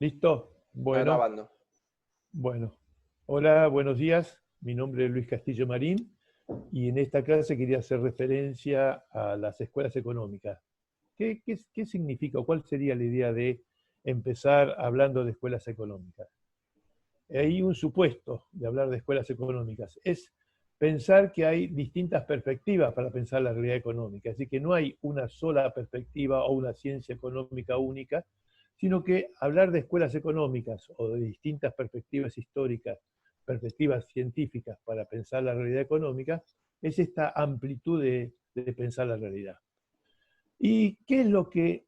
¿Listo? Está grabando. Bueno. Hola, buenos días. Mi nombre es Luis Castillo Marín y en esta clase quería hacer referencia a las escuelas económicas. ¿Qué significa o cuál sería la idea de empezar hablando de escuelas económicas? Hay un supuesto de hablar de escuelas económicas. Es pensar que hay distintas perspectivas para pensar la realidad económica. Así que no hay una sola perspectiva o una ciencia económica única, sino que hablar de escuelas económicas o de distintas perspectivas históricas, perspectivas científicas para pensar la realidad económica, es esta amplitud de pensar la realidad. ¿Y qué es lo que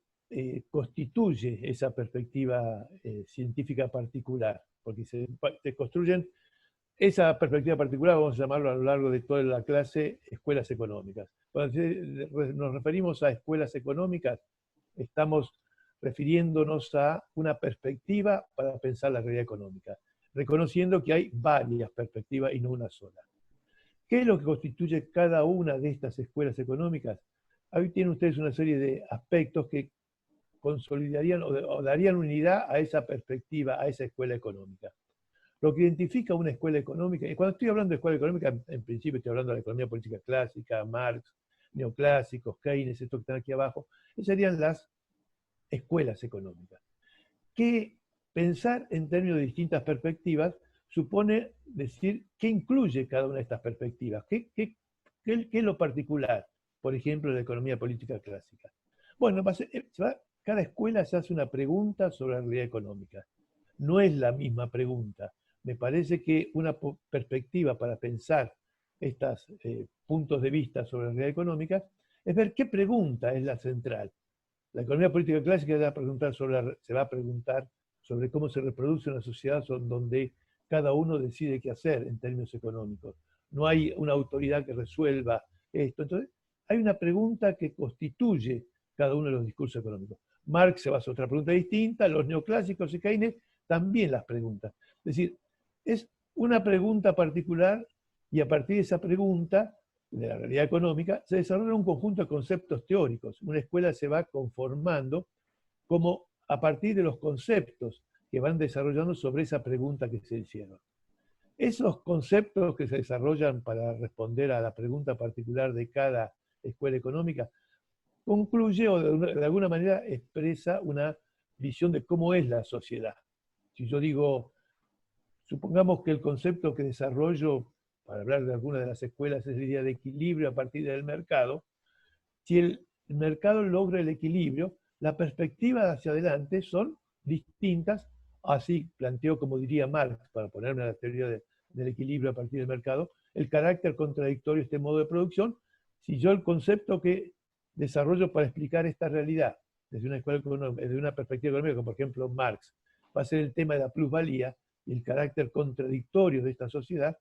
constituye esa perspectiva científica particular? Porque se construyen esa perspectiva particular, vamos a llamarlo a lo largo de toda la clase, escuelas económicas. Cuando nos referimos a escuelas económicas, estamos refiriéndonos a una perspectiva para pensar la realidad económica, reconociendo que hay varias perspectivas y no una sola. ¿Qué es lo que constituye cada una de estas escuelas económicas? Ahí tienen ustedes una serie de aspectos que consolidarían o darían unidad a esa perspectiva, a esa escuela económica. Lo que identifica una escuela económica, y cuando estoy hablando de escuela económica, en principio estoy hablando de la economía política clásica, Marx, neoclásicos, Keynes, estos que están aquí abajo, esas serían las escuelas económicas. Que pensar en términos de distintas perspectivas supone decir qué incluye cada una de estas perspectivas, qué es lo particular, por ejemplo, de la economía política clásica. Bueno, cada escuela se hace una pregunta sobre la realidad económica. No es la misma pregunta. Me parece que una perspectiva para pensar estos puntos de vista sobre la realidad económica es ver qué pregunta es la central. La economía política clásica se va a preguntar sobre cómo se reproduce una sociedad donde cada uno decide qué hacer en términos económicos. No hay una autoridad que resuelva esto. Entonces, hay una pregunta que constituye cada uno de los discursos económicos. Marx se basa en otra pregunta distinta, los neoclásicos y Keynes también las preguntan. Es decir, es una pregunta particular y a partir de esa pregunta de la realidad económica, se desarrolla un conjunto de conceptos teóricos. Una escuela se va conformando como a partir de los conceptos que van desarrollando sobre esa pregunta que se hicieron. Esos conceptos que se desarrollan para responder a la pregunta particular de cada escuela económica concluye o de alguna manera expresa una visión de cómo es la sociedad. Si yo digo, supongamos que el concepto que desarrollo para hablar de alguna de las escuelas, es la idea de equilibrio a partir del mercado. Si el mercado logra el equilibrio, las perspectivas hacia adelante son distintas, así planteó, como diría Marx, para ponerme a la teoría del equilibrio a partir del mercado, el carácter contradictorio de este modo de producción. Si yo el concepto que desarrollo para explicar esta realidad desde una escuela económica, desde una perspectiva económica, como por ejemplo Marx, va a ser el tema de la plusvalía y el carácter contradictorio de esta sociedad,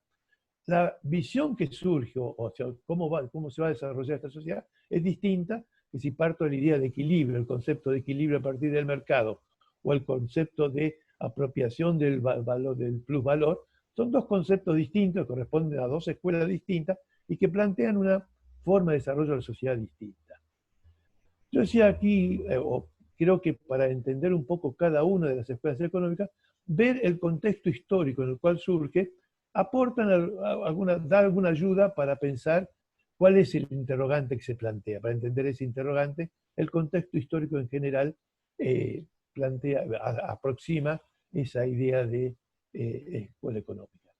la visión que surge, o sea, cómo se va a desarrollar esta sociedad, es distinta que si parto de la idea de equilibrio, el concepto de equilibrio a partir del mercado, o el concepto de apropiación del valor, del plusvalor. Son dos conceptos distintos, corresponden a dos escuelas distintas y que plantean una forma de desarrollo de la sociedad distinta. Yo decía aquí, creo que para entender un poco cada una de las escuelas económicas, ver el contexto histórico en el cual surge, da alguna ayuda para pensar cuál es el interrogante que se plantea. Para entender ese interrogante, el contexto histórico en general aproxima esa idea de escuela económica.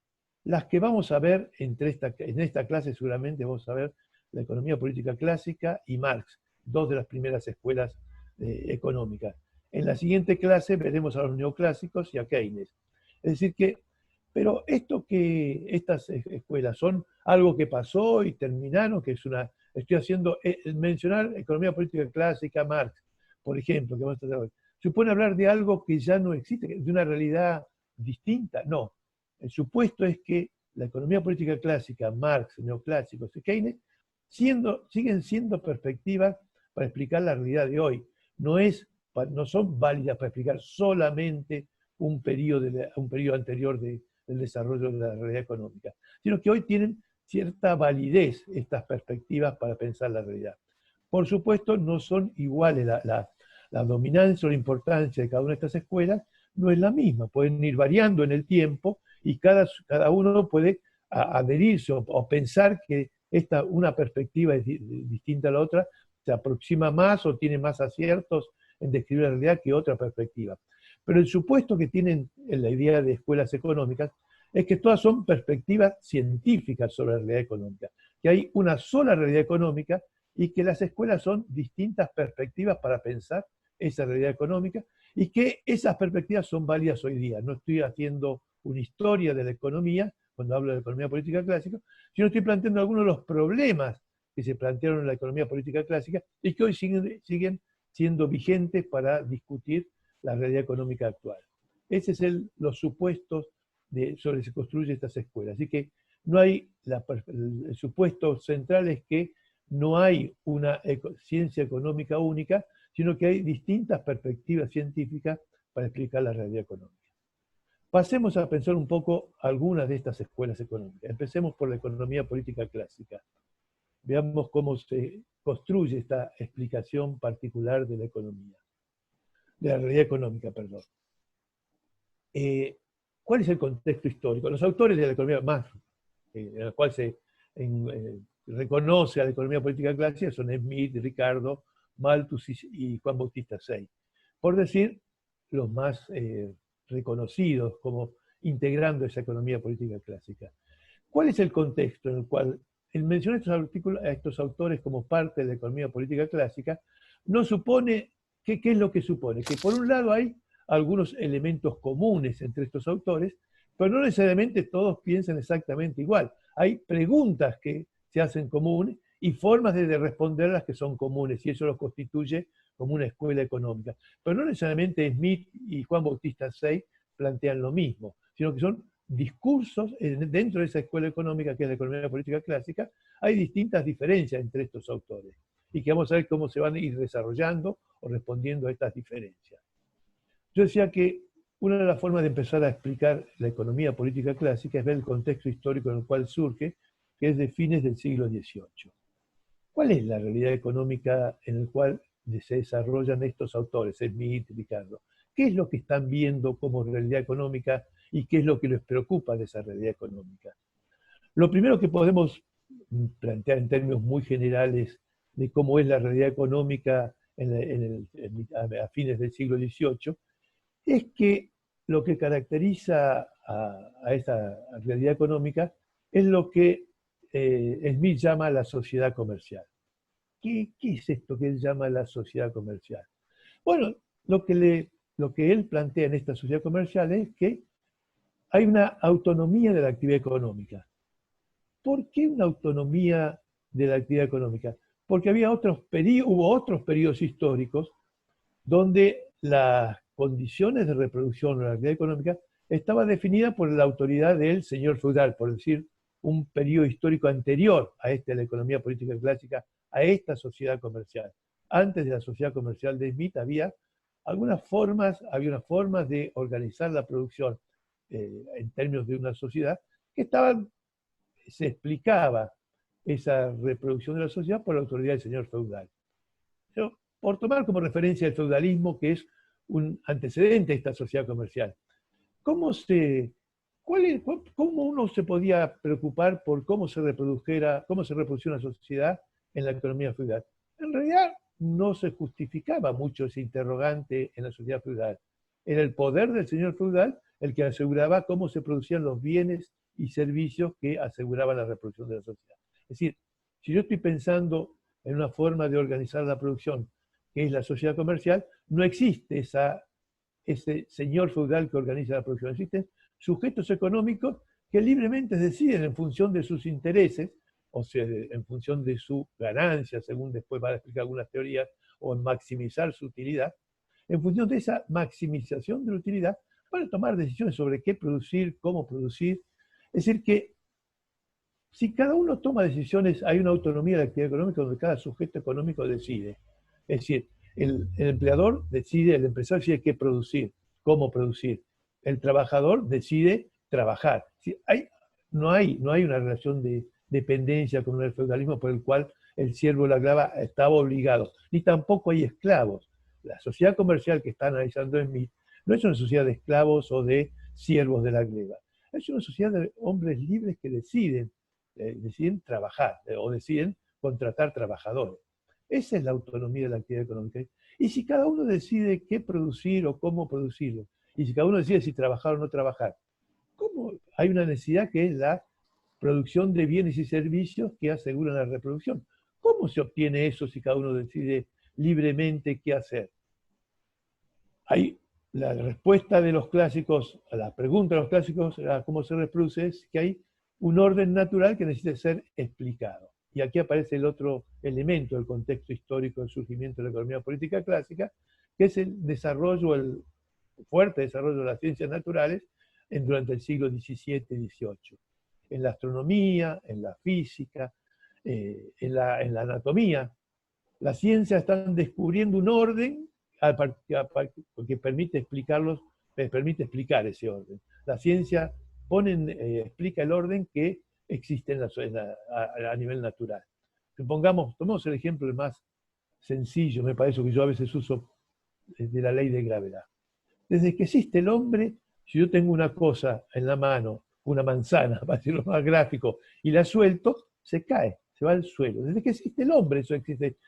Las que vamos a ver en esta clase seguramente vamos a ver la economía política clásica y Marx, dos de las primeras escuelas económicas. En la siguiente clase veremos a los neoclásicos y a Keynes. Es decir que, pero estas escuelas son algo que pasó y terminaron, que es estoy haciendo, mencionar economía política clásica, Marx, por ejemplo, que vamos a tratar hoy. ¿Supone hablar de algo que ya no existe, de una realidad distinta? No. El supuesto es que la economía política clásica, Marx, neoclásicos y Keynes, siguen siendo perspectivas para explicar la realidad de hoy. No son válidas para explicar solamente un periodo anterior del desarrollo de la realidad económica, sino que hoy tienen cierta validez estas perspectivas para pensar la realidad. Por supuesto, no son iguales la dominancia o la importancia de cada una de estas escuelas, no es la misma, pueden ir variando en el tiempo y cada uno puede adherirse o pensar que una perspectiva es distinta a la otra, se aproxima más o tiene más aciertos en describir la realidad que otra perspectiva. Pero el supuesto que tienen en la idea de escuelas económicas es que todas son perspectivas científicas sobre la realidad económica, que hay una sola realidad económica y que las escuelas son distintas perspectivas para pensar esa realidad económica y que esas perspectivas son válidas hoy día. No estoy haciendo una historia de la economía cuando hablo de la economía política clásica, sino estoy planteando algunos de los problemas que se plantearon en la economía política clásica y que hoy siguen siendo vigentes para discutir la realidad económica actual. Ese es los supuestos sobre que se construyen estas escuelas. Así que no hay, el supuesto central es que no hay una ciencia económica única, sino que hay distintas perspectivas científicas para explicar la realidad económica. Pasemos a pensar un poco algunas de estas escuelas económicas. Empecemos por la economía política clásica. Veamos cómo se construye esta explicación particular de la economía, de la realidad económica, perdón. ¿Cuál es el contexto histórico? Los autores de la economía más, en el cual se reconoce a la economía política clásica son Smith, Ricardo, Malthus y Juan Bautista Say, por decir los más reconocidos como integrando esa economía política clásica. ¿Cuál es el contexto en el cual el mencionar a estos autores como parte de la economía política clásica no supone, ¿qué es lo que supone? Que por un lado hay algunos elementos comunes entre estos autores, pero no necesariamente todos piensan exactamente igual. Hay preguntas que se hacen comunes y formas de responderlas que son comunes, y eso los constituye como una escuela económica. Pero no necesariamente Smith y Juan Bautista Say plantean lo mismo, sino que son discursos dentro de esa escuela económica que es la economía política clásica. Hay distintas diferencias entre estos autores y que vamos a ver cómo se van a ir desarrollando o respondiendo a estas diferencias. Yo decía que una de las formas de empezar a explicar la economía política clásica es ver el contexto histórico en el cual surge, que es de fines del siglo XVIII. ¿Cuál es la realidad económica en la cual se desarrollan estos autores, Smith, Ricardo? ¿Qué es lo que están viendo como realidad económica y qué es lo que les preocupa de esa realidad económica? Lo primero que podemos plantear en términos muy generales de cómo es la realidad económica a fines del siglo XVIII es que lo que caracteriza a esa realidad económica es lo que Smith llama la sociedad comercial. ¿Qué es esto que él llama la sociedad comercial? Bueno, lo que él plantea en esta sociedad comercial es que hay una autonomía de la actividad económica. ¿Por qué una autonomía de la actividad económica? Porque hubo otros periodos históricos donde las condiciones de reproducción de la actividad económica estaba definida por la autoridad del señor feudal, por decir, un periodo histórico anterior a la economía política clásica, a esta sociedad comercial. Antes de la sociedad comercial de Smith había unas formas de organizar la producción en términos de una sociedad que se explicaba esa reproducción de la sociedad por la autoridad del señor feudal. Pero, por tomar como referencia el feudalismo, que es un antecedente de esta sociedad comercial, ¿cómo uno se podía preocupar por cómo se reproducía una sociedad en la economía feudal? En realidad no se justificaba mucho ese interrogante en la sociedad feudal. Era el poder del señor feudal el que aseguraba cómo se producían los bienes y servicios que aseguraban la reproducción de la sociedad. Es decir, si yo estoy pensando en una forma de organizar la producción que es la sociedad comercial, no existe ese señor feudal que organiza la producción. Existen sujetos económicos que libremente deciden en función de sus intereses, o sea, en función de su ganancia, según después va a explicar algunas teorías, o en maximizar su utilidad. En función de esa maximización de la utilidad, van a tomar decisiones sobre qué producir, cómo producir. Es decir, que si cada uno toma decisiones, hay una autonomía de la actividad económica donde cada sujeto económico decide. Es decir, el empleador decide, el empresario decide qué producir, cómo producir. El trabajador decide trabajar. No hay una relación de dependencia con el feudalismo por el cual el siervo o la esclava estaba obligado, ni tampoco hay esclavos. La sociedad comercial que está analizando Smith No es una sociedad de esclavos o de siervos de la gleba. Es una sociedad de hombres libres que deciden trabajar o deciden contratar trabajadores. Esa es la autonomía de la actividad económica. Y si cada uno decide qué producir o cómo producirlo, y si cada uno decide si trabajar o no trabajar, ¿cómo? Hay una necesidad que es la producción de bienes y servicios que aseguran la reproducción. ¿Cómo se obtiene eso si cada uno decide libremente qué hacer? Hay la respuesta de los clásicos, a la pregunta de los clásicos, a cómo se reproduce, es que hay un orden natural que necesita ser explicado. Y aquí aparece el otro elemento del contexto histórico del surgimiento de la economía política clásica, que es el desarrollo, el fuerte desarrollo de las ciencias naturales durante el siglo XVII y XVIII. En la astronomía, en la física, en la anatomía, las ciencias están descubriendo un orden que permite explicar ese orden. La ciencia explica el orden que existe a nivel natural. Tomemos el ejemplo el más sencillo, me parece, que yo a veces uso, de la ley de gravedad. Desde que existe el hombre, si yo tengo una cosa en la mano, una manzana, para decirlo más gráfico, y la suelto, se cae, se va al suelo. Desde que existe el hombre, eso existe.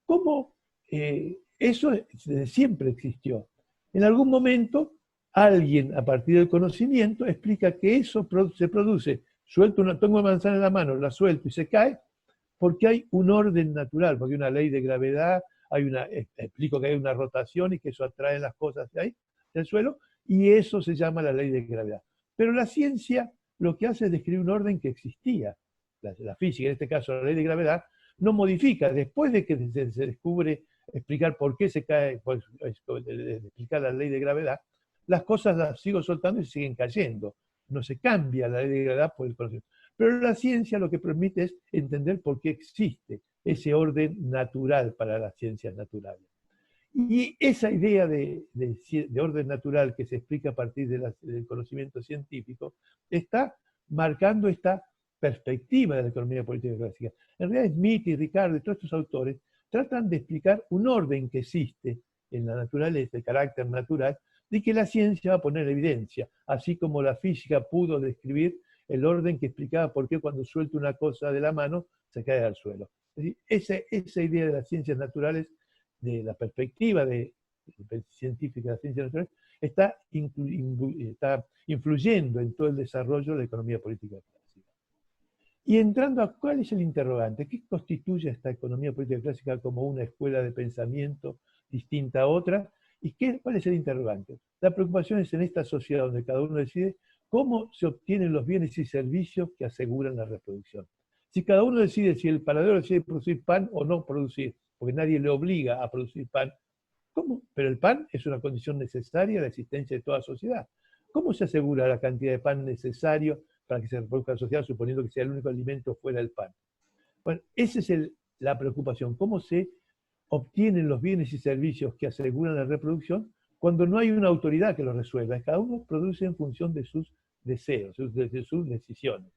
¿Cómo? Eso siempre existió. En algún momento, alguien, a partir del conocimiento, explica que eso se produce. Tengo una manzana en la mano, la suelto y se cae, porque hay un orden natural, porque hay una ley de gravedad, explico que hay una rotación y que eso atrae las cosas de ahí, del suelo, y eso se llama la ley de gravedad. Pero la ciencia lo que hace es describir un orden que existía. La física, en este caso la ley de gravedad, no modifica. Después de que se descubre explicar por qué se cae, explicar la ley de gravedad, las cosas las sigo soltando y siguen cayendo. No se cambia la ley de gravedad por el conocimiento. Pero la ciencia lo que permite es entender por qué existe ese orden natural para las ciencias naturales. Y esa idea de orden natural que se explica a partir del conocimiento científico está marcando esta perspectiva de la economía política clásica. En realidad Smith y Ricardo y todos estos autores tratan de explicar un orden que existe en la naturaleza, el carácter natural, y que la ciencia va a poner en evidencia, así como la física pudo describir el orden que explicaba por qué cuando suelto una cosa de la mano se cae al suelo. Es decir, esa idea de las ciencias naturales, de la perspectiva científica de las ciencias naturales, está influyendo en todo el desarrollo de la economía política clásica. Y entrando a cuál es el interrogante, ¿qué constituye esta economía política clásica como una escuela de pensamiento distinta a otra? ¿Y cuál es el interrogante? La preocupación es en esta sociedad donde cada uno decide cómo se obtienen los bienes y servicios que aseguran la reproducción. Si cada uno decide, si el panadero decide producir pan o no producir, porque nadie le obliga a producir pan, ¿cómo? Pero el pan es una condición necesaria de la existencia de toda sociedad. ¿Cómo se asegura la cantidad de pan necesario para que se reproduzca la sociedad, suponiendo que sea el único alimento fuera el pan? Bueno, esa es la preocupación. ¿Cómo se obtienen los bienes y servicios que aseguran la reproducción cuando no hay una autoridad que los resuelva? Cada uno produce en función de sus deseos, de sus decisiones.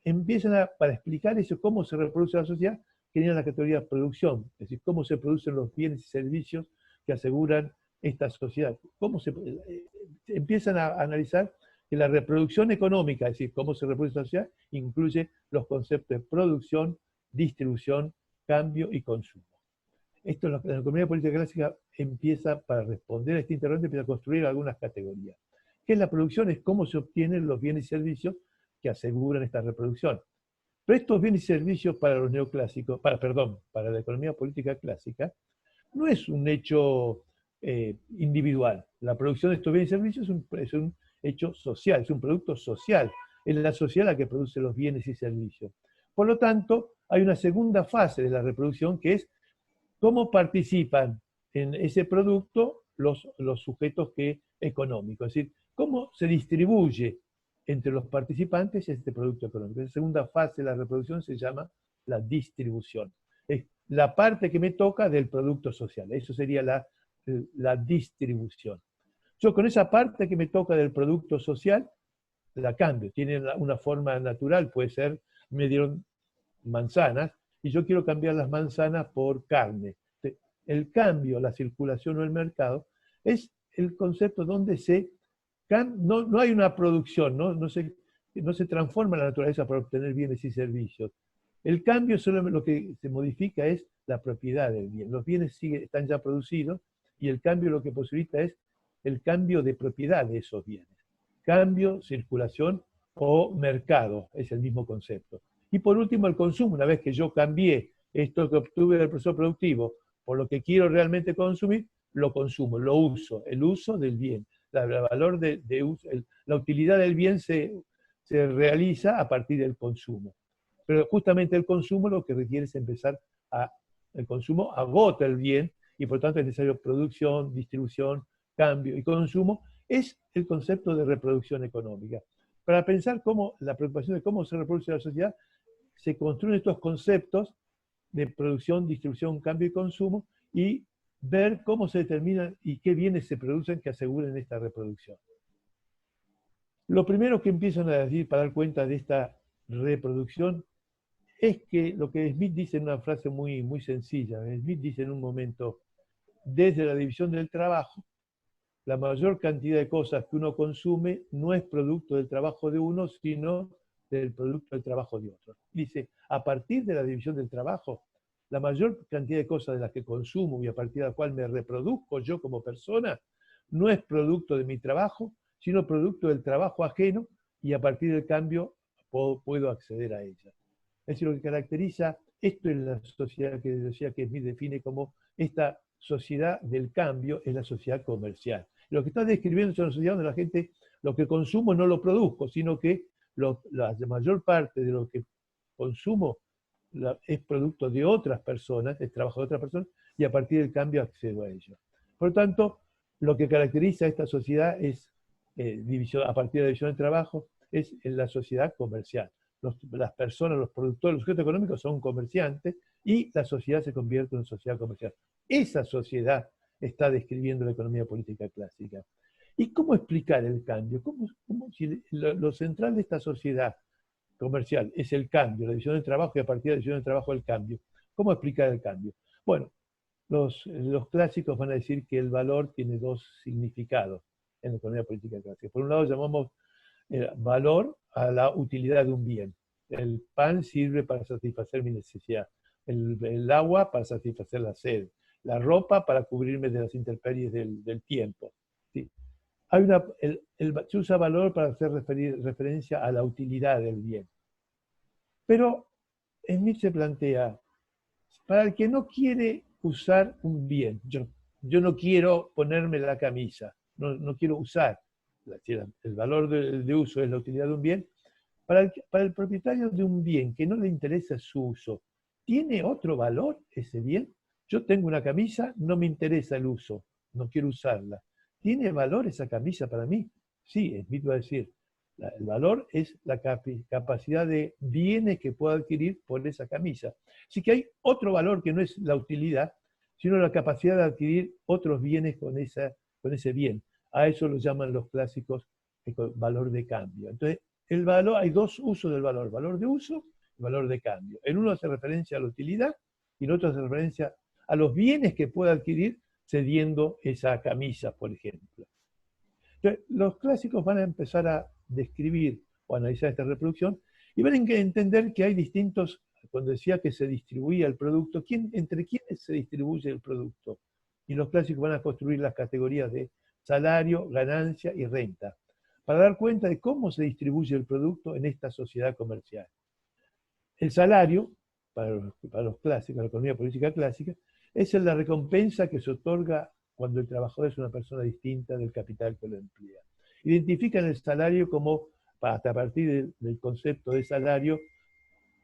Entonces, para explicar eso, cómo se reproduce la sociedad, tenían la categoría de producción, es decir, cómo se producen los bienes y servicios que aseguran esta sociedad. Empiezan a analizar que la reproducción económica, es decir, cómo se reproduce la sociedad, incluye los conceptos de producción, distribución, cambio y consumo. Esto en la economía política clásica empieza, para responder a este interrogante, empieza a construir algunas categorías. ¿Qué es la producción? Es cómo se obtienen los bienes y servicios que aseguran esta reproducción. Pero estos bienes y servicios para los neoclásicos, para la economía política clásica, no es un hecho individual. La producción de estos bienes y servicios es un hecho social, es un producto social. Es la sociedad la que produce los bienes y servicios. Por lo tanto, hay una segunda fase de la reproducción que es cómo participan en ese producto los sujetos económicos. Es decir, cómo se distribuye entre los participantes este producto económico. La segunda fase de la reproducción se llama la distribución. Es la parte que me toca del producto social. Eso sería la distribución. Yo con esa parte que me toca del producto social, la cambio. Tiene una forma natural, puede ser, me dieron manzanas y yo quiero cambiar las manzanas por carne. El cambio, la circulación o el mercado Es el concepto donde no hay una producción, no se transforma la naturaleza para obtener bienes y servicios. El cambio solo lo que se modifica es la propiedad del bien. Los bienes están ya producidos y el cambio lo que posibilita es el cambio de propiedad de esos bienes. Cambio, circulación o mercado, es el mismo concepto. Y por último, el consumo. Una vez que yo cambié esto que obtuve del proceso productivo por lo que quiero realmente consumir, lo consumo, lo uso, el uso del bien. La utilidad del bien se realiza a partir del consumo. Pero justamente el consumo lo que requiere es el consumo agota el bien y por tanto es necesario producción, distribución, cambio y consumo. Es el concepto de reproducción económica. Para pensar la preocupación de cómo se reproduce la sociedad, se construyen estos conceptos de producción, distribución, cambio y consumo y ver cómo se determinan y qué bienes se producen que aseguren esta reproducción. Lo primero que empiezan a decir para dar cuenta de esta reproducción es que lo que Smith dice en una frase muy, muy sencilla. Smith dice en un momento, desde la división del trabajo, la mayor cantidad de cosas que uno consume no es producto del trabajo de uno, sino del producto del trabajo de otro. Dice, a partir de la división del trabajo, la mayor cantidad de cosas de las que consumo y a partir de la cual me reproduzco yo como persona, no es producto de mi trabajo, sino producto del trabajo ajeno y a partir del cambio puedo acceder a ella. Es decir, lo que caracteriza esto en la sociedad que decía que Smith define como esta sociedad del cambio, es la sociedad comercial. Lo que está describiendo es una sociedad donde la gente, lo que consumo no lo produzco, sino que la mayor parte de lo que consumo es producto de otras personas, es trabajo de otras personas, y a partir del cambio accedo a ello. Por lo tanto, lo que caracteriza a esta sociedad es, a partir de la división del trabajo, es la sociedad comercial. Las personas, los productores, los sujetos económicos son comerciantes y la sociedad se convierte en una sociedad comercial. Esa sociedad está describiendo la economía política clásica. ¿Y cómo explicar el cambio? Si lo central de esta sociedad comercial es el cambio, la división del trabajo y a partir de la división del trabajo el cambio? ¿Cómo explicar el cambio? Bueno, los clásicos van a decir que el valor tiene dos significados en la economía política clásica. Por un lado llamamos valor a la utilidad de un bien. El pan sirve para satisfacer mi necesidad, el agua para satisfacer la sed, la ropa para cubrirme de las intemperies del tiempo. ¿Sí? Se usa valor para hacer referencia a la utilidad del bien. Pero Smith se plantea, para el que no quiere usar un bien, yo no quiero ponerme la camisa, no quiero usar, el valor de uso es la utilidad de un bien, para el propietario de un bien que no le interesa su uso, ¿tiene otro valor ese bien? Yo tengo una camisa, no me interesa el uso, no quiero usarla. ¿Tiene valor esa camisa para mí? Sí, Smith va a decir, el valor es la capacidad de bienes que puedo adquirir por esa camisa. Así que hay otro valor que no es la utilidad, sino la capacidad de adquirir otros bienes con ese bien. A eso lo llaman los clásicos valor de cambio. Entonces, el valor, hay dos usos del valor, valor de uso y valor de cambio. En uno hace referencia a la utilidad y en otro hace referencia a los bienes que puede adquirir cediendo esa camisa, por ejemplo. Entonces, los clásicos van a empezar a describir o analizar esta reproducción y van a entender que hay distintos, cuando decía que se distribuía el producto, entre quiénes se distribuye el producto. Y los clásicos van a construir las categorías de salario, ganancia y renta, para dar cuenta de cómo se distribuye el producto en esta sociedad comercial. El salario, para los clásicos, la economía política clásica, es la recompensa que se otorga cuando el trabajador es una persona distinta del capital que lo emplea. Identifican el salario como, hasta a partir del concepto de salario,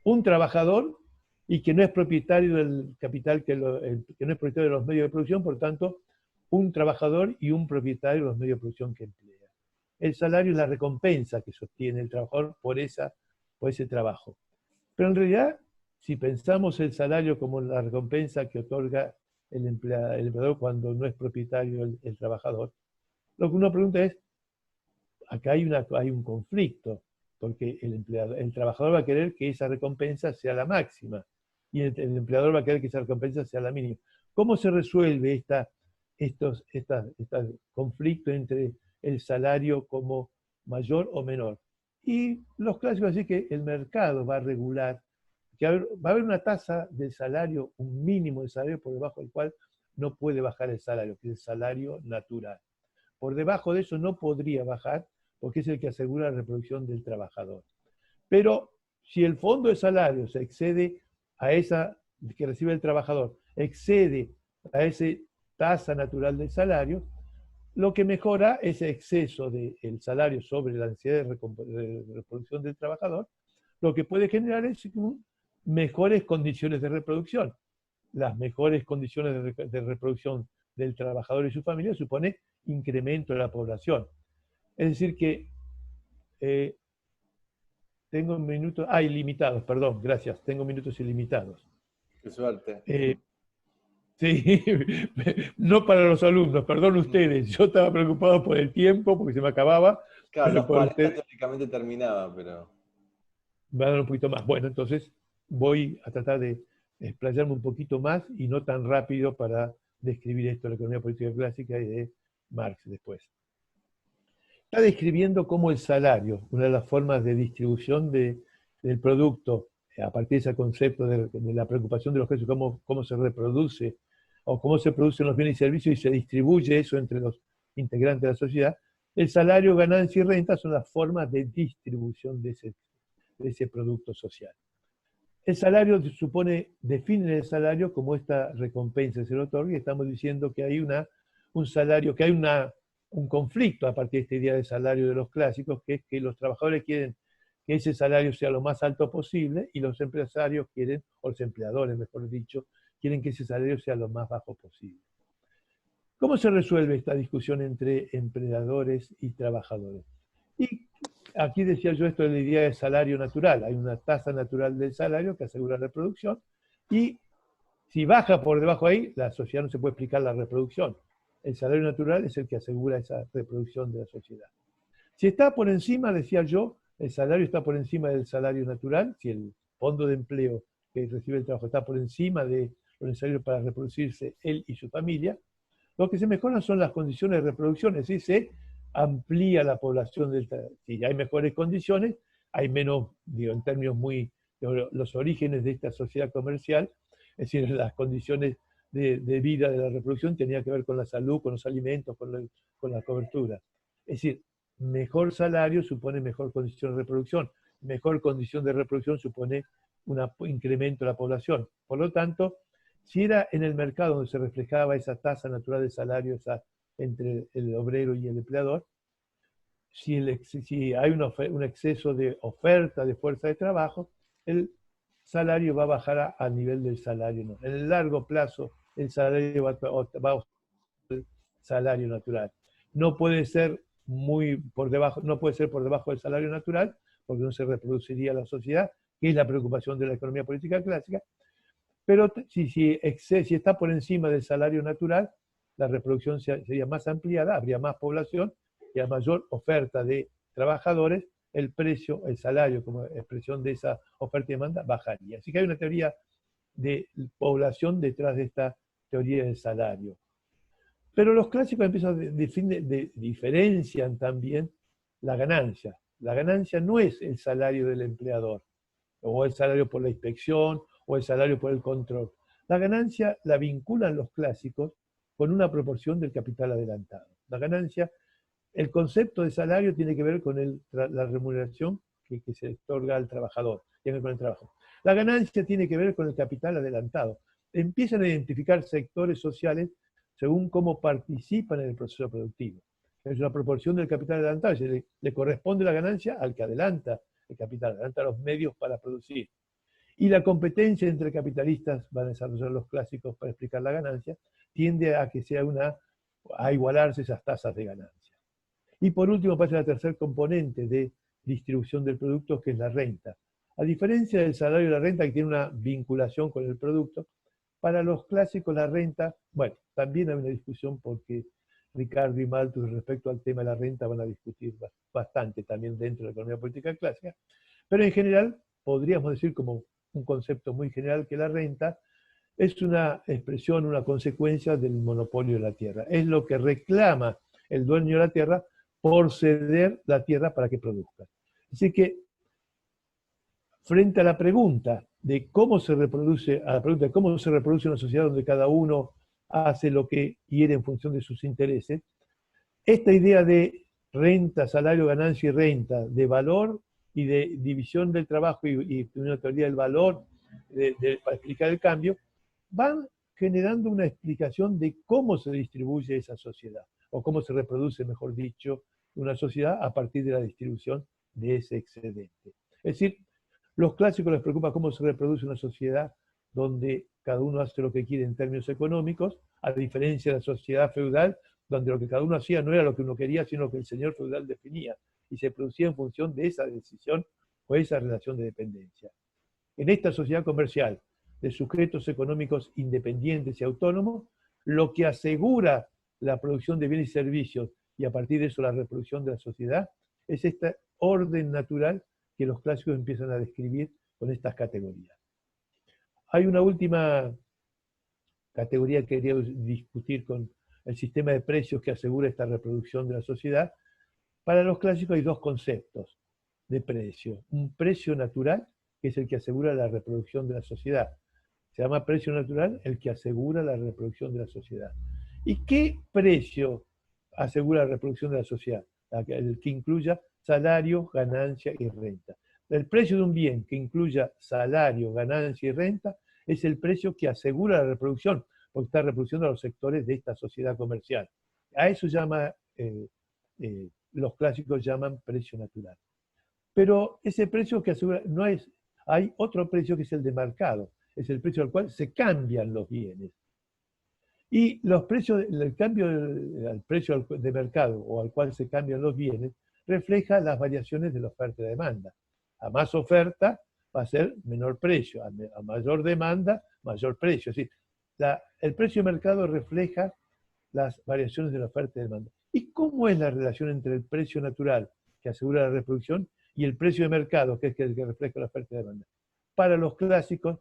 un trabajador y que no es propietario del capital, que no es propietario de los medios de producción, por tanto, un trabajador y un propietario de los medios de producción que emplea. El salario es la recompensa que sostiene el trabajador por ese trabajo. Pero en realidad, si pensamos el salario como la recompensa que otorga el empleador cuando no es propietario el trabajador, lo que uno pregunta es, acá hay un conflicto, porque el trabajador va a querer que esa recompensa sea la máxima y el empleador va a querer que esa recompensa sea la mínima. ¿Cómo se resuelve este conflicto entre el salario como mayor o menor. Y los clásicos así que el mercado va a regular, que va a haber una tasa de salario, un mínimo de salario por debajo del cual no puede bajar el salario, que es el salario natural. Por debajo de eso no podría bajar porque es el que asegura la reproducción del trabajador. Pero si el fondo de salario se excede a esa que recibe el trabajador, excede a esa tasa natural del salario, lo que mejora ese exceso del salario sobre la necesidad de reproducción del trabajador, lo que puede generar es mejores condiciones de reproducción. Las mejores condiciones de reproducción del trabajador y su familia supone incremento de la población. Es decir que tengo minutos, ilimitados, perdón, gracias, tengo minutos ilimitados. Qué suerte. Sí, no para los alumnos, perdón ustedes, yo estaba preocupado por el tiempo porque se me acababa, Claro, pero los por 40 ustedes teóricamente terminaba, pero... me van a dar un poquito más. Bueno, entonces voy a tratar de explayarme un poquito más y no tan rápido para describir esto de la economía política clásica y de Marx después. Está describiendo cómo el salario, una de las formas de distribución del producto, a partir de ese concepto de la preocupación de los precios, cómo se reproduce o cómo se producen los bienes y servicios y se distribuye eso entre los integrantes de la sociedad, el salario, ganancia y renta son las formas de distribución de ese producto social. El salario define el salario como esta recompensa que se le otorga y estamos diciendo que hay un salario, que hay un conflicto a partir de esta idea de salario de los clásicos, que es que los trabajadores quieren que ese salario sea lo más alto posible y los empresarios quieren, o los empleadores mejor dicho, quieren que ese salario sea lo más bajo posible. ¿Cómo se resuelve esta discusión entre empleadores y trabajadores? Y aquí decía yo esto de la idea de salario natural. Hay una tasa natural del salario que asegura la reproducción y si baja por debajo ahí, la sociedad no se puede explicar la reproducción. El salario natural es el que asegura esa reproducción de la sociedad. Si está por encima, decía yo, el salario está por encima del salario natural, si el fondo de empleo que recibe el trabajo está por encima de lo necesario para reproducirse él y su familia, lo que se mejoran son las condiciones de reproducción, es decir, se amplía la población del trabajo. Si hay mejores condiciones, hay menos, digo, en términos muy, los orígenes de esta sociedad comercial, es decir, las condiciones de vida de la reproducción tenía que ver con la salud, con los alimentos, con la cobertura. Es decir, mejor salario supone mejor condición de reproducción, mejor condición de reproducción supone un incremento de la población. Por lo tanto, si era en el mercado donde se reflejaba esa tasa natural de salario entre el obrero y el empleador, si hay un exceso de oferta de fuerza de trabajo, el salario va a bajar al nivel del salario. No. En el largo plazo, el salario va a el salario natural. No puede ser no puede ser por debajo del salario natural, porque no se reproduciría la sociedad, que es la preocupación de la economía política clásica. Pero si está por encima del salario natural, la reproducción sería más ampliada, habría más población y a mayor oferta de trabajadores, el precio, el salario como expresión de esa oferta y demanda bajaría. Así que hay una teoría de población detrás de esta teoría del salario. Pero los clásicos diferencian también la ganancia. La ganancia no es el salario del empleador, o el salario por la inspección, o el salario por el control. La ganancia la vinculan los clásicos con una proporción del capital adelantado. La ganancia, el concepto de salario tiene que ver con la remuneración que se otorga al trabajador, tiene que ver con el trabajo. La ganancia tiene que ver con el capital adelantado. Empiezan a identificar sectores sociales según cómo participan en el proceso productivo. Es una proporción del capital adelantado, le corresponde la ganancia al que adelanta el capital, adelanta los medios para producir. Y la competencia entre capitalistas, van a desarrollar los clásicos para explicar la ganancia, tiende a que sea a igualarse esas tasas de ganancia. Y por último pasa la tercer componente de distribución del producto, que es la renta. A diferencia del salario y la renta, que tiene una vinculación con el producto, para los clásicos la renta, bueno, también hay una discusión porque Ricardo y Malthus respecto al tema de la renta van a discutir bastante también dentro de la economía política clásica, pero en general podríamos decir como un concepto muy general que la renta es una expresión, una consecuencia del monopolio de la tierra. Es lo que reclama el dueño de la tierra por ceder la tierra para que produzca. Así que, frente a la pregunta de cómo se reproduce, a la pregunta de cómo se reproduce una sociedad donde cada uno hace lo que quiere en función de sus intereses, esta idea de renta, salario, ganancia y renta, de valor y de división del trabajo y una teoría del valor para explicar el cambio, van generando una explicación de cómo se distribuye esa sociedad, o cómo se reproduce, mejor dicho, una sociedad a partir de la distribución de ese excedente. Es decir, los clásicos les preocupa cómo se reproduce una sociedad donde cada uno hace lo que quiere en términos económicos, a diferencia de la sociedad feudal, donde lo que cada uno hacía no era lo que uno quería, sino lo que el señor feudal definía, y se producía en función de esa decisión o esa relación de dependencia. En esta sociedad comercial de sujetos económicos independientes y autónomos, lo que asegura la producción de bienes y servicios y a partir de eso la reproducción de la sociedad, es este orden natural que los clásicos empiezan a describir con estas categorías. Hay una última categoría que quería discutir con el sistema de precios que asegura esta reproducción de la sociedad. Para los clásicos hay dos conceptos de precio. Un precio natural, que es el que asegura la reproducción de la sociedad. Se llama precio natural el que asegura la reproducción de la sociedad. ¿Y qué precio asegura la reproducción de la sociedad? El que incluya salario, ganancia y renta. El precio de un bien que incluya salario, ganancia y renta es el precio que asegura la reproducción, porque está reproduciendo a los sectores de esta sociedad comercial. A eso los clásicos llaman precio natural. Pero ese precio que asegura, no es, hay otro precio que es el de mercado, es el precio al cual se cambian los bienes. Y los precios, el cambio al precio de mercado o al cual se cambian los bienes refleja las variaciones de la oferta y la demanda. A más oferta va a ser menor precio, a mayor demanda, mayor precio. Es decir, el precio de mercado refleja las variaciones de la oferta y demanda. ¿Y cómo es la relación entre el precio natural, que asegura la reproducción, y el precio de mercado, que es el que refleja la oferta y demanda? Para los clásicos,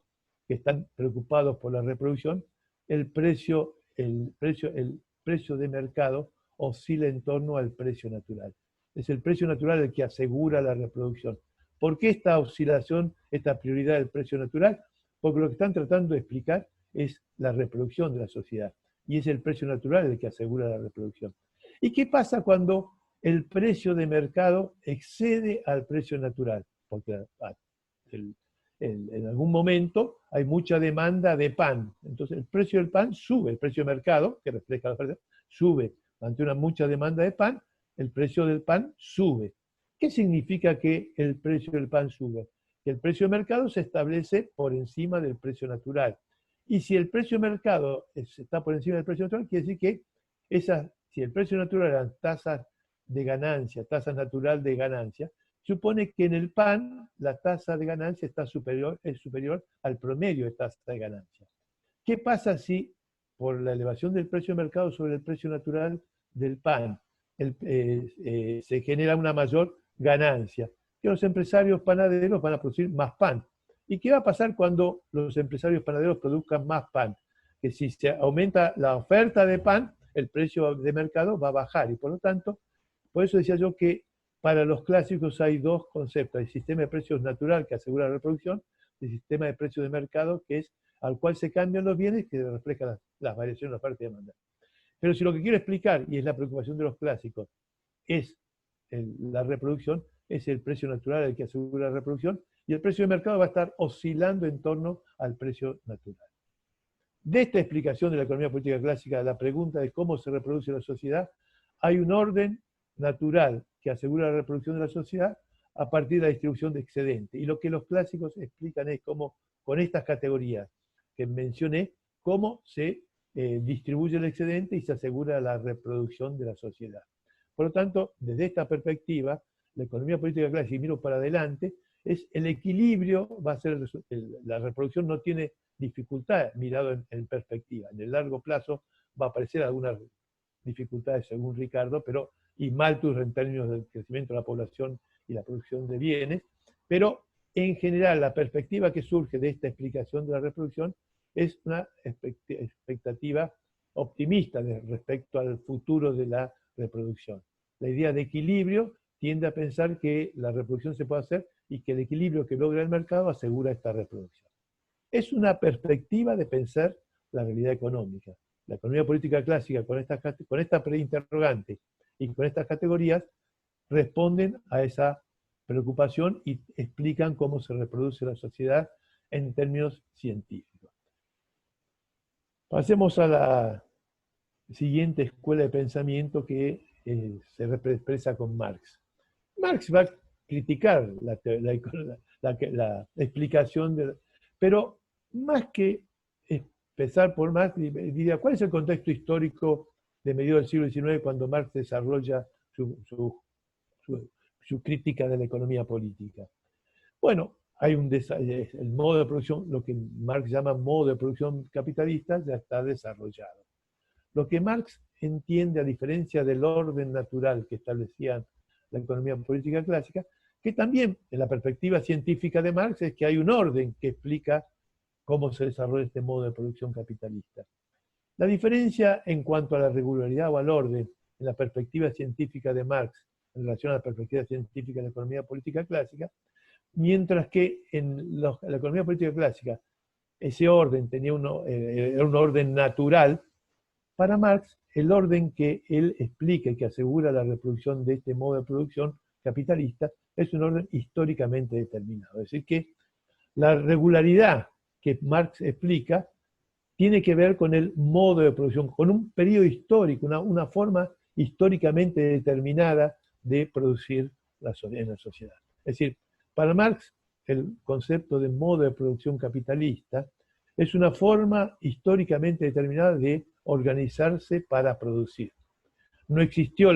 que están preocupados por la reproducción, el precio de mercado oscila en torno al precio natural. Es el precio natural el que asegura la reproducción. ¿Por qué esta oscilación, esta prioridad del precio natural? Porque lo que están tratando de explicar es la reproducción de la sociedad. Y es el precio natural el que asegura la reproducción. ¿Y qué pasa cuando el precio de mercado excede al precio natural? Porque en algún momento hay mucha demanda de pan. Entonces el precio del pan sube, el precio de mercado, que refleja la oferta, sube. Ante una mucha demanda de pan, el precio del pan sube. ¿Qué significa que el precio del pan sube? Que el precio de mercado se establece por encima del precio natural. Y si el precio de mercado está por encima del precio natural, quiere decir que si el precio natural eran tasas de ganancia, tasa natural de ganancia, supone que en el pan la tasa de ganancia es superior al promedio de tasa de ganancia. ¿Qué pasa si por la elevación del precio de mercado sobre el precio natural del pan se genera una mayor ganancia? Que los empresarios panaderos van a producir más pan. ¿Y qué va a pasar cuando los empresarios panaderos produzcan más pan? Que si se aumenta la oferta de pan, el precio de mercado va a bajar y por lo tanto, por eso decía yo que para los clásicos hay dos conceptos: el sistema de precios natural que asegura la reproducción, y el sistema de precios de mercado que es al cual se cambian los bienes, que refleja las variaciones de la oferta y demanda. Pero si lo que quiero explicar, y es la preocupación de los clásicos, es la reproducción, es el precio natural el que asegura la reproducción, y el precio de mercado va a estar oscilando en torno al precio natural. De esta explicación de la economía política clásica, la pregunta de cómo se reproduce la sociedad, hay un orden natural que asegura la reproducción de la sociedad a partir de la distribución de excedente. Y lo que los clásicos explican es cómo, con estas categorías que mencioné, cómo se distribuye el excedente y se asegura la reproducción de la sociedad. Por lo tanto, desde esta perspectiva, la economía política clásica, y miro para adelante, es el equilibrio, va a ser la reproducción no tiene dificultad mirado en perspectiva. En el largo plazo va a aparecer algunas dificultades según Ricardo, y Malthus en términos del crecimiento de la población y la producción de bienes, pero en general la perspectiva que surge de esta explicación de la reproducción es una expectativa optimista respecto al futuro de la reproducción. La idea de equilibrio tiende a pensar que la reproducción se puede hacer y que el equilibrio que logra el mercado asegura esta reproducción. Es una perspectiva de pensar la realidad económica. La economía política clásica, con esta preinterrogante y con estas categorías, responden a esa preocupación y explican cómo se reproduce la sociedad en términos científicos. Pasemos a la siguiente escuela de pensamiento que se expresa con Marx. Marx va a criticar la explicación, pero más que empezar por Marx, diría, ¿cuál es el contexto histórico de mediados del siglo XIX cuando Marx desarrolla su crítica de la economía política? Bueno, hay el modo de producción, lo que Marx llama modo de producción capitalista, ya está desarrollado. Lo que Marx entiende, a diferencia del orden natural que establecía la economía política clásica, que también en la perspectiva científica de Marx es que hay un orden que explica cómo se desarrolla este modo de producción capitalista. La diferencia en cuanto a la regularidad o al orden en la perspectiva científica de Marx en relación a la perspectiva científica de la economía política clásica, mientras que en la economía política clásica ese orden era un orden natural, para Marx el orden que él explica y que asegura la reproducción de este modo de producción capitalista es un orden históricamente determinado. Es decir, que la regularidad que Marx explica tiene que ver con el modo de producción, con un periodo histórico, una forma históricamente determinada de producir en la sociedad. Es decir, para Marx el concepto de modo de producción capitalista es una forma históricamente determinada de organizarse para producir. No existió,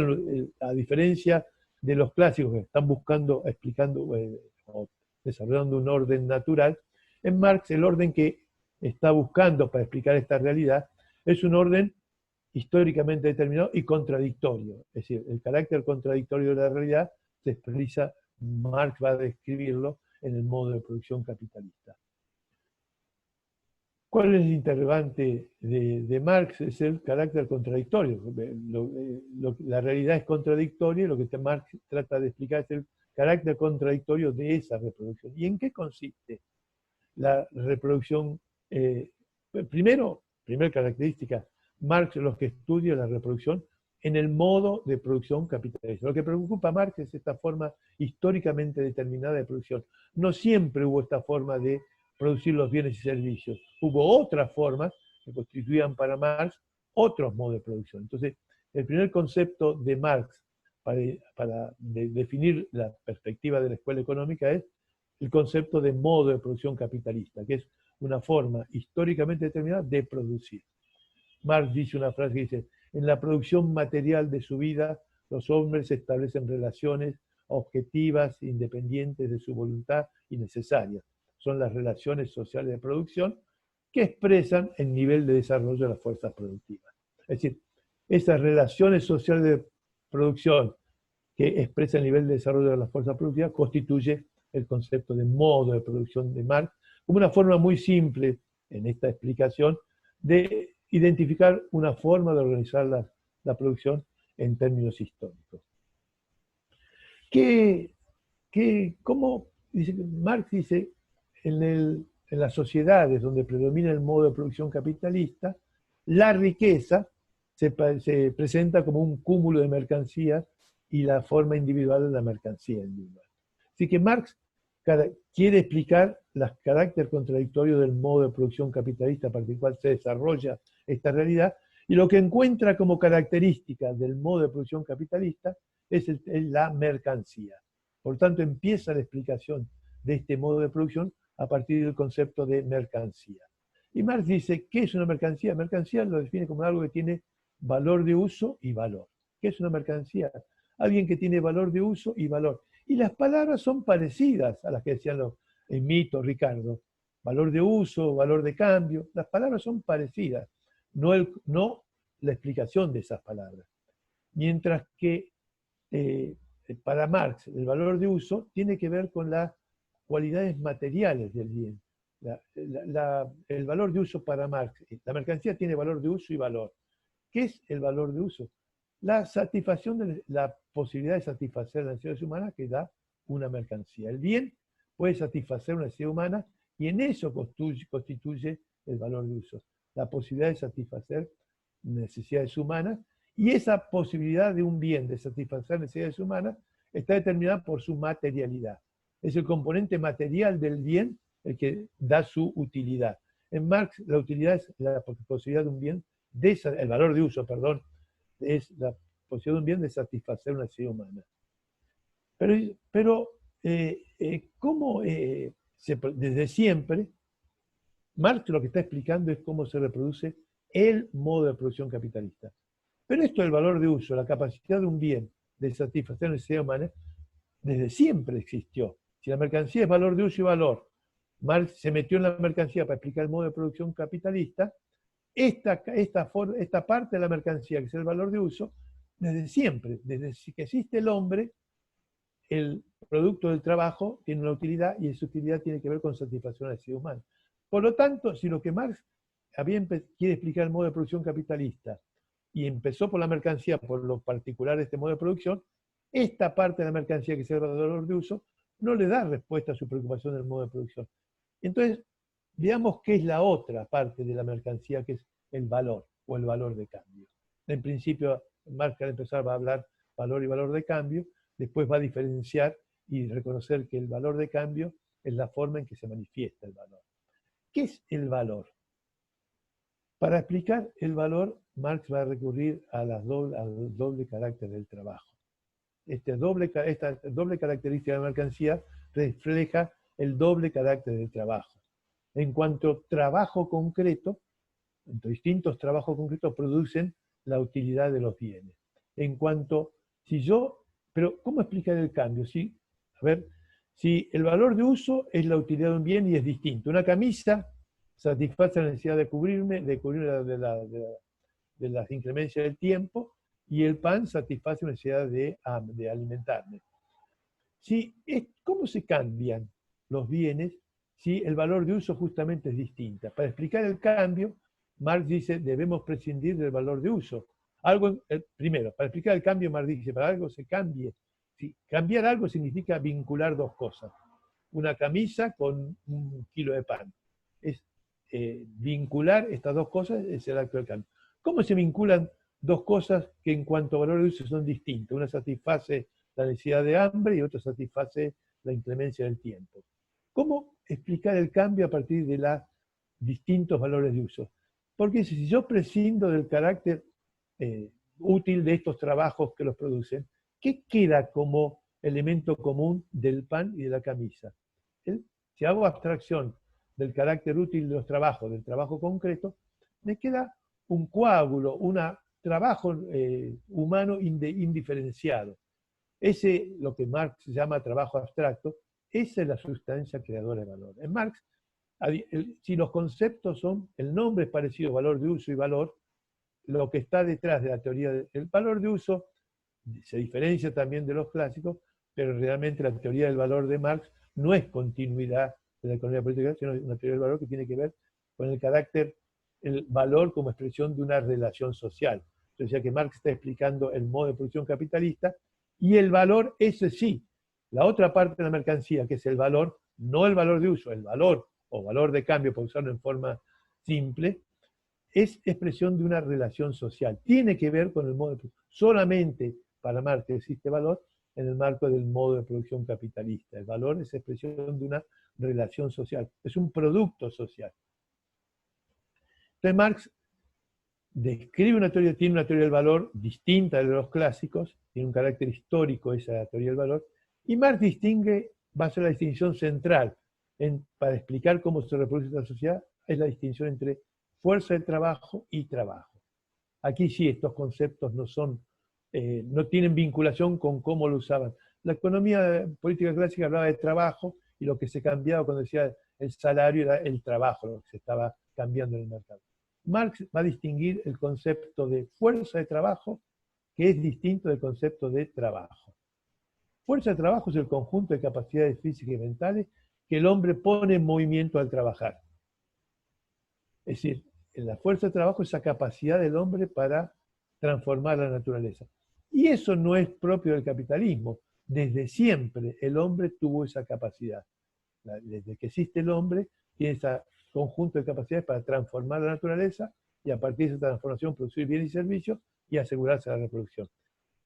a diferencia de los clásicos que están buscando, explicando o desarrollando un orden natural, en Marx el orden que está buscando para explicar esta realidad es un orden históricamente determinado y contradictorio. Es decir, el carácter contradictorio de la realidad se expresa, Marx va a describirlo en el modo de producción capitalista. ¿Cuál es el interrogante de Marx? Es el carácter contradictorio. La realidad es contradictoria y lo que Marx trata de explicar es el carácter contradictorio de esa reproducción. ¿Y en qué consiste la reproducción? Primera característica, Marx lo que estudia la reproducción en el modo de producción capitalista. Lo que preocupa a Marx es esta forma históricamente determinada de producción. No siempre hubo esta forma de producir los bienes y servicios. Hubo otras formas que constituían para Marx otros modos de producción. Entonces, el primer concepto de Marx para definir la perspectiva de la escuela económica es el concepto de modo de producción capitalista, que es una forma históricamente determinada de producir. Marx dice una frase que dice, en la producción material de su vida, los hombres establecen relaciones objetivas, independientes de su voluntad y necesarias. Son las relaciones sociales de producción que expresan el nivel de desarrollo de las fuerzas productivas. Es decir, esas relaciones sociales de producción que expresan el nivel de desarrollo de las fuerzas productivas constituye el concepto de modo de producción de Marx como una forma muy simple en esta explicación de identificar una forma de organizar la producción en términos históricos. ¿Cómo dice, Marx dice, en las sociedades donde predomina el modo de producción capitalista, la riqueza se presenta como un cúmulo de mercancías y la forma individual de la mercancía individual. Así que Marx quiere explicar los caracteres contradictorios del modo de producción capitalista para el cual se desarrolla esta realidad, y lo que encuentra como característica del modo de producción capitalista es la mercancía. Por tanto, empieza la explicación de este modo de producción a partir del concepto de mercancía. Y Marx dice, ¿qué es una mercancía? Mercancía lo define como algo que tiene valor de uso y valor. ¿Qué es una mercancía? Alguien que tiene valor de uso y valor. Y las palabras son parecidas a las que decían los Mito, Ricardo. Valor de uso, valor de cambio. Las palabras son parecidas, no la explicación de esas palabras. Mientras que para Marx el valor de uso tiene que ver con las cualidades materiales del bien. el valor de uso para Marx. La mercancía tiene valor de uso y valor. ¿Qué es el valor de uso? La satisfacción de la posibilidad de satisfacer las necesidades humanas que da una mercancía. El bien puede satisfacer una necesidad humana y en eso constituye el valor de uso. La posibilidad de satisfacer necesidades humanas, y esa posibilidad de un bien de satisfacer necesidades humanas está determinada por su materialidad. Es el componente material del bien el que da su utilidad. En Marx, la utilidad es la posibilidad de un bien, el valor de uso, perdón, es la posibilidad de un bien de satisfacer una necesidad humana. Pero ¿cómo desde siempre Marx lo que está explicando es cómo se reproduce el modo de producción capitalista? Pero esto del valor de uso, la capacidad de un bien de satisfacer una necesidad humana, desde siempre existió. Si la mercancía es valor de uso y valor, Marx se metió en la mercancía para explicar el modo de producción capitalista, esta parte de la mercancía, que es el valor de uso, desde siempre, desde que existe el hombre, el producto del trabajo tiene una utilidad y esa utilidad tiene que ver con satisfacción de la necesidad humana. Por lo tanto, si lo que Marx quiere explicar el modo de producción capitalista y empezó por la mercancía, por lo particular de este modo de producción, esta parte de la mercancía que es el valor de uso no le da respuesta a su preocupación del modo de producción. Entonces, veamos qué es la otra parte de la mercancía, que es el valor o el valor de cambio. En principio, Marx al empezar va a hablar valor y valor de cambio, después va a diferenciar y reconocer que el valor de cambio es la forma en que se manifiesta el valor. ¿Qué es el valor? Para explicar el valor, Marx va a recurrir al doble carácter del trabajo. Esta doble característica de la mercancía refleja el doble carácter del trabajo. En cuanto a trabajo concreto, distintos trabajos concretos producen la utilidad de los bienes. En cuanto, pero ¿cómo explicar el cambio? Si el valor de uso es la utilidad de un bien y es distinto. Una camisa satisface la necesidad de cubrirme de las inclemencias del tiempo, y el pan satisface la necesidad de alimentarme. ¿Cómo se cambian los bienes si el valor de uso justamente es distinta? Para explicar el cambio, Marx dice, debemos prescindir del valor de uso. Primero, para explicar el cambio, Marx dice, para algo se cambie. Cambiar algo significa vincular dos cosas. Una camisa con un kilo de pan. Vincular estas dos cosas es el acto del cambio. ¿Cómo se vinculan dos cosas que en cuanto a valor de uso son distintas? Una satisface la necesidad de hambre y otra satisface la inclemencia del tiempo. ¿Cómo explicar el cambio a partir de los distintos valores de uso? Porque si yo prescindo del carácter útil de estos trabajos que los producen, ¿qué queda como elemento común del pan y de la camisa? Si hago abstracción del carácter útil de los trabajos, del trabajo concreto, me queda un coágulo, un trabajo humano indiferenciado. Ese, lo que Marx llama trabajo abstracto, esa es la sustancia creadora de valor. En Marx, si los conceptos son, el nombre es parecido, valor de uso y valor, lo que está detrás de la teoría del valor de uso se diferencia también de los clásicos, pero realmente la teoría del valor de Marx no es continuidad de la economía política, sino una teoría del valor que tiene que ver con el carácter, el valor como expresión de una relación social. Yo decía que Marx está explicando el modo de producción capitalista, y el valor, ese sí, la otra parte de la mercancía, que es el valor, no el valor de uso, el valor o valor de cambio, por usarlo en forma simple, es expresión de una relación social. Tiene que ver con el modo de producción. Solamente para Marx existe valor en el marco del modo de producción capitalista. El valor es expresión de una relación social, es un producto social. Entonces Marx tiene una teoría del valor distinta de los clásicos, tiene un carácter histórico esa teoría del valor, y Marx va a ser la distinción central para explicar cómo se reproduce la sociedad, es la distinción entre fuerza de trabajo y trabajo. Aquí sí, estos conceptos no tienen vinculación con cómo lo usaban. La economía política clásica hablaba de trabajo, y lo que se cambiaba cuando decía el salario era el trabajo, lo que se estaba cambiando en el mercado. Marx va a distinguir el concepto de fuerza de trabajo, que es distinto del concepto de trabajo. Fuerza de trabajo es el conjunto de capacidades físicas y mentales que el hombre pone en movimiento al trabajar. Es decir, en la fuerza de trabajo es esa capacidad del hombre para transformar la naturaleza. Y eso no es propio del capitalismo. Desde siempre el hombre tuvo esa capacidad. Desde que existe el hombre, tiene ese conjunto de capacidades para transformar la naturaleza y a partir de esa transformación producir bienes y servicios y asegurarse la reproducción.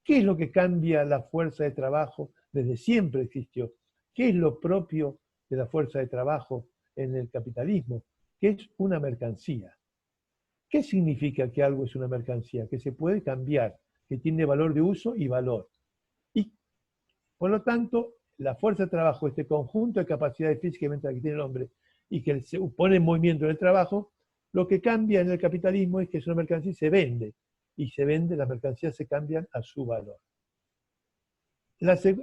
¿Qué es lo que cambia la fuerza de trabajo? Desde siempre existió. ¿Qué es lo propio de la fuerza de trabajo en el capitalismo? Que es una mercancía. ¿Qué significa que algo es una mercancía? Que se puede cambiar, que tiene valor de uso y valor. Y, por lo tanto, la fuerza de trabajo, este conjunto de capacidades físicamente que tiene el hombre y que se pone en movimiento en el trabajo, lo que cambia en el capitalismo es que es una mercancía y se vende. Y se vende, las mercancías se cambian a su valor.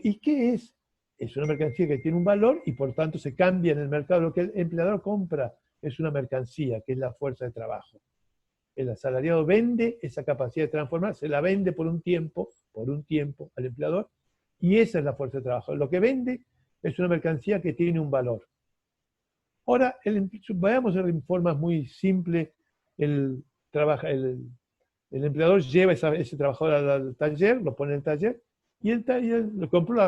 ¿Y qué es? Es una mercancía que tiene un valor y por tanto se cambia en el mercado. Lo que el empleador compra es una mercancía, que es la fuerza de trabajo. El asalariado vende esa capacidad de transformar, se la vende por un tiempo al empleador, y esa es la fuerza de trabajo. Lo que vende es una mercancía que tiene un valor. Ahora, vayamos en formas muy simples, el empleador lleva ese trabajador al taller, lo pone en el taller, y el taller le compró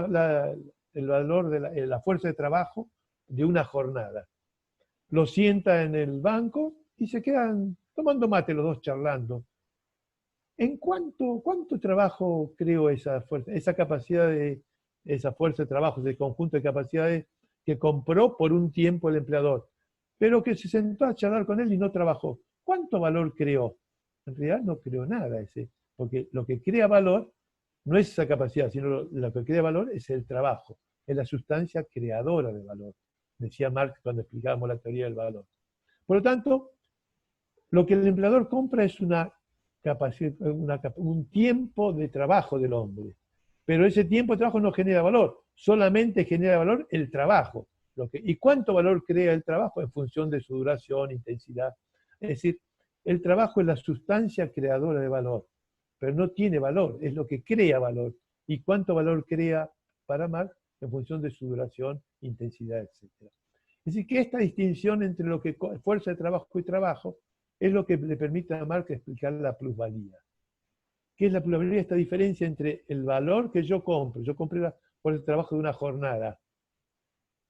el valor de la fuerza de trabajo de una jornada. Lo sienta en el banco y se quedan tomando mate los dos charlando. ¿En cuánto trabajo creó esa fuerza, esa capacidad esa fuerza de trabajo, ese conjunto de capacidades que compró por un tiempo el empleador, pero que se sentó a charlar con él y no trabajó? ¿Cuánto valor creó? En realidad no creó nada porque lo que crea valor no es esa capacidad, sino lo que crea valor es el trabajo, es la sustancia creadora de valor, decía Marx cuando explicábamos la teoría del valor. Por lo tanto, lo que el empleador compra es un tiempo de trabajo del hombre, pero ese tiempo de trabajo no genera valor, solamente genera valor el trabajo. ¿Y cuánto valor crea el trabajo? En función de su duración, intensidad. Es decir, el trabajo es la sustancia creadora de valor, pero no tiene valor, es lo que crea valor. ¿Y cuánto valor crea para Marx? En función de su duración, intensidad, etc. Es decir, que esta distinción entre lo que fuerza de trabajo y trabajo es lo que le permite a Marx explicar la plusvalía. ¿Qué es la plusvalía? Esta diferencia entre el valor que yo compro. Yo compré por el trabajo de una jornada,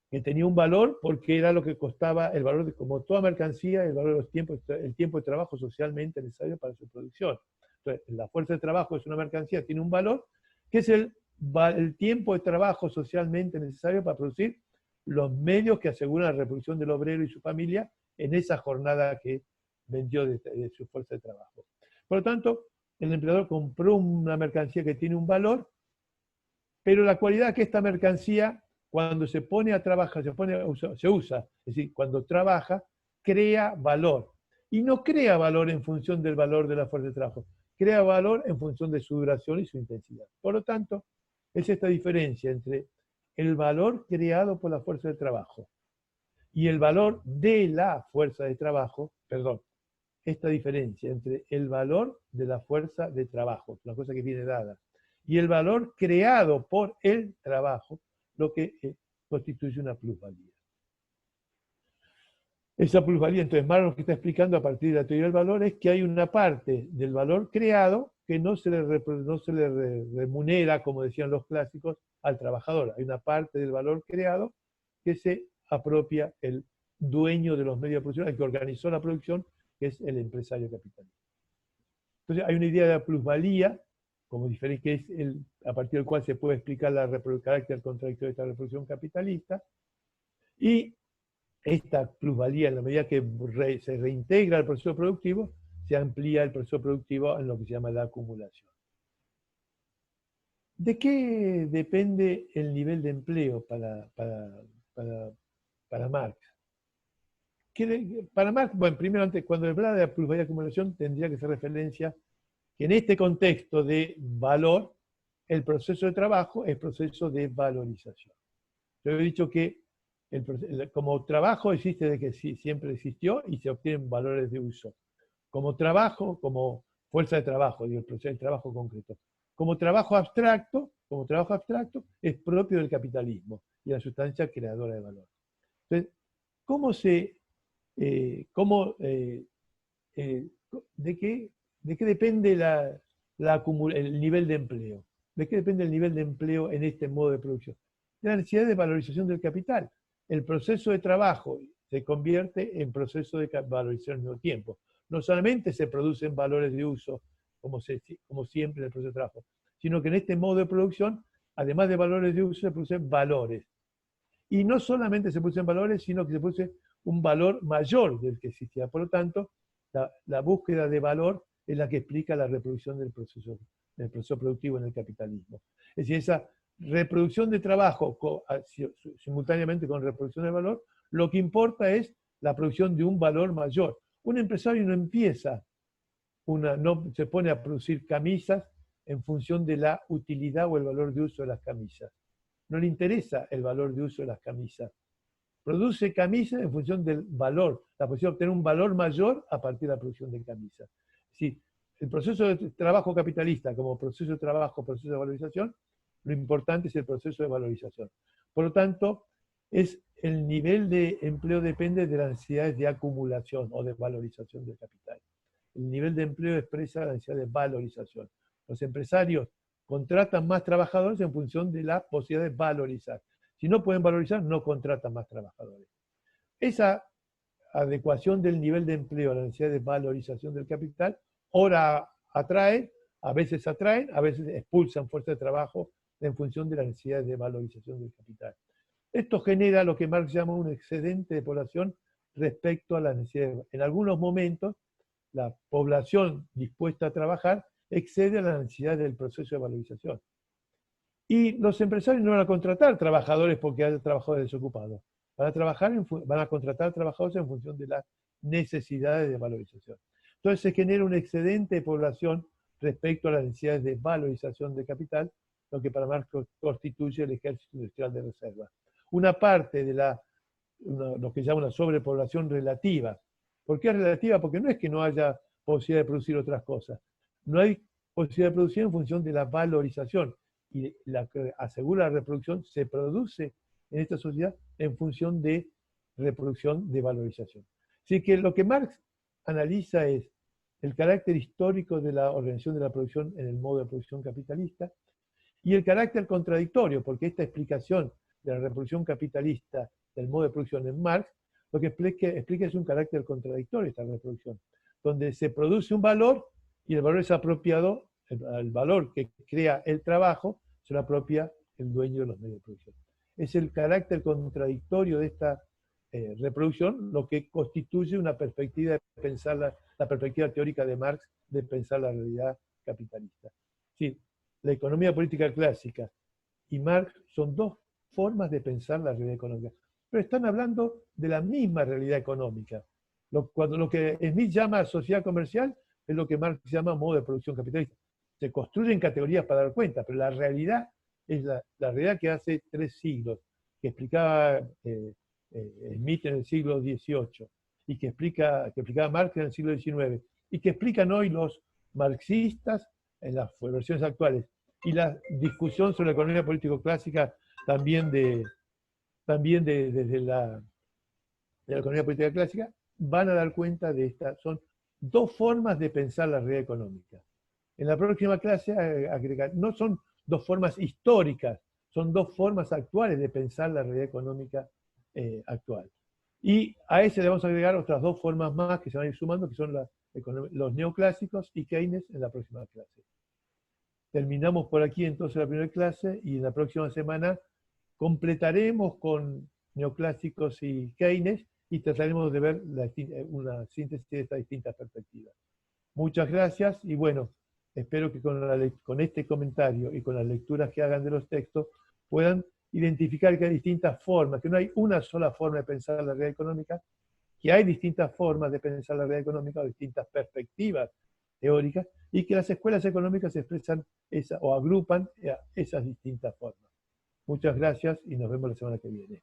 que tenía un valor porque era lo que costaba el valor, como toda mercancía, el valor de los tiempos, el tiempo de trabajo socialmente necesario para su producción. Entonces, la fuerza de trabajo es una mercancía, tiene un valor, que es el tiempo de trabajo socialmente necesario para producir los medios que aseguran la reproducción del obrero y su familia en esa jornada que vendió de su fuerza de trabajo. Por lo tanto, el empleador compró una mercancía que tiene un valor, pero la cualidad que esta mercancía, cuando se pone a trabajar, se usa, es decir, cuando trabaja, crea valor. Y no crea valor en función del valor de la fuerza de trabajo, crea valor en función de su duración y su intensidad. Por lo tanto, es esta diferencia entre el valor creado por la fuerza de trabajo y el valor de la fuerza de trabajo, esta diferencia entre el valor de la fuerza de trabajo, una cosa que viene dada, y el valor creado por el trabajo, lo que constituye una plusvalía. Esa plusvalía, entonces, Marx lo que está explicando a partir de la teoría del valor es que hay una parte del valor creado que no se le remunera, como decían los clásicos, al trabajador. Hay una parte del valor creado que se apropia el dueño de los medios de producción, el que organizó la producción, que es el empresario capitalista. Entonces hay una idea de la plusvalía, como diferente, que es a partir del cual se puede explicar el carácter contradictorio de esta reproducción capitalista, y esta plusvalía, en la medida que se reintegra el proceso productivo, se amplía el proceso productivo en lo que se llama la acumulación. ¿De qué depende el nivel de empleo para Marx? Para Marx, bueno, primero, antes, cuando habla de la plusvalía de acumulación, tendría que hacer referencia que en este contexto de valor, el proceso de trabajo es proceso de valorización. Yo he dicho que como trabajo existe desde que siempre existió y se obtienen valores de uso. Como trabajo, como fuerza de trabajo, digo, el proceso de trabajo concreto. Como trabajo abstracto, es propio del capitalismo y la sustancia creadora de valor. Entonces, ¿cómo se, de qué depende el nivel de empleo? ¿De qué depende el nivel de empleo en este modo de producción? De la necesidad de valorización del capital. El proceso de trabajo se convierte en proceso de valorización al mismo tiempo. No solamente se producen valores de uso, como siempre en el proceso de trabajo, sino que en este modo de producción, además de valores de uso, se producen valores. Y no solamente se producen valores, sino que se produce un valor mayor del que existía. Por lo tanto, la búsqueda de valor es la que explica la reproducción del proceso productivo en el capitalismo. Es decir, esa reproducción de trabajo simultáneamente con reproducción de valor, lo que importa es la producción de un valor mayor. Un empresario no se pone a producir camisas en función de la utilidad o el valor de uso de las camisas. No le interesa el valor de uso de las camisas. Produce camisas en función del valor, la posibilidad de obtener un valor mayor a partir de la producción de camisas. Si el proceso de trabajo capitalista como proceso de trabajo, proceso de valorización, lo importante es el proceso de valorización. Por lo tanto, el nivel de empleo depende de las necesidades de acumulación o de valorización del capital. El nivel de empleo expresa la necesidad de valorización. Los empresarios contratan más trabajadores en función de la posibilidad de valorizar. Si no pueden valorizar, no contratan más trabajadores. Esa adecuación del nivel de empleo a la necesidad de valorización del capital, ahora atraen, a veces expulsan fuerza de trabajo en función de la necesidad de valorización del capital. Esto genera lo que Marx llama un excedente de población respecto a las necesidades. En algunos momentos, la población dispuesta a trabajar excede a la necesidad del proceso de valorización. Y los empresarios no van a contratar trabajadores porque hay trabajadores desocupados. Van a contratar trabajadores en función de las necesidades de valorización. Entonces se genera un excedente de población respecto a las necesidades de valorización de capital, lo que para Marx constituye el ejército industrial de reserva. Una parte de lo que se llama una sobrepoblación relativa. ¿Por qué es relativa? Porque no es que no haya posibilidad de producir otras cosas. No hay posibilidad de producir en función de la valorización. Y la que asegura la reproducción se produce en esta sociedad en función de reproducción de valorización. Así que lo que Marx analiza es el carácter histórico de la organización de la producción en el modo de producción capitalista y el carácter contradictorio, porque esta explicación de la reproducción capitalista del modo de producción en Marx, lo que explica es un carácter contradictorio esta reproducción, donde se produce un valor y el valor es apropiado, el valor que crea el trabajo, se lo apropia el dueño de los medios de producción. Es el carácter contradictorio de esta reproducción lo que constituye una perspectiva de pensar la perspectiva teórica de Marx de pensar la realidad capitalista. Sí, la economía política clásica y Marx son dos formas de pensar la realidad económica, pero están hablando de la misma realidad económica. Cuando lo que Smith llama sociedad comercial es lo que Marx llama modo de producción capitalista. Se construyen categorías para dar cuenta, pero la realidad es la realidad que hace 3 siglos, que explicaba Smith en el siglo XVIII, y que explicaba Marx en el siglo XIX, y que explican hoy los marxistas en las versiones actuales. Y la discusión sobre la economía político clásica también desde la economía política clásica, van a dar cuenta de estas. Son dos formas de pensar la realidad económica. En la próxima clase, no son dos formas históricas, son dos formas actuales de pensar la realidad económica actual. Y a ese le vamos a agregar otras dos formas más que se van a ir sumando, que son los neoclásicos y Keynes en la próxima clase. Terminamos por aquí entonces la primera clase y en la próxima semana completaremos con neoclásicos y Keynes y trataremos de ver una síntesis de estas distintas perspectivas. Muchas gracias y bueno, espero que con este comentario y con las lecturas que hagan de los textos puedan identificar que hay distintas formas, que no hay una sola forma de pensar la realidad económica, que hay distintas formas de pensar la realidad económica o distintas perspectivas teóricas y que las escuelas económicas expresan o agrupan esas distintas formas. Muchas gracias y nos vemos la semana que viene.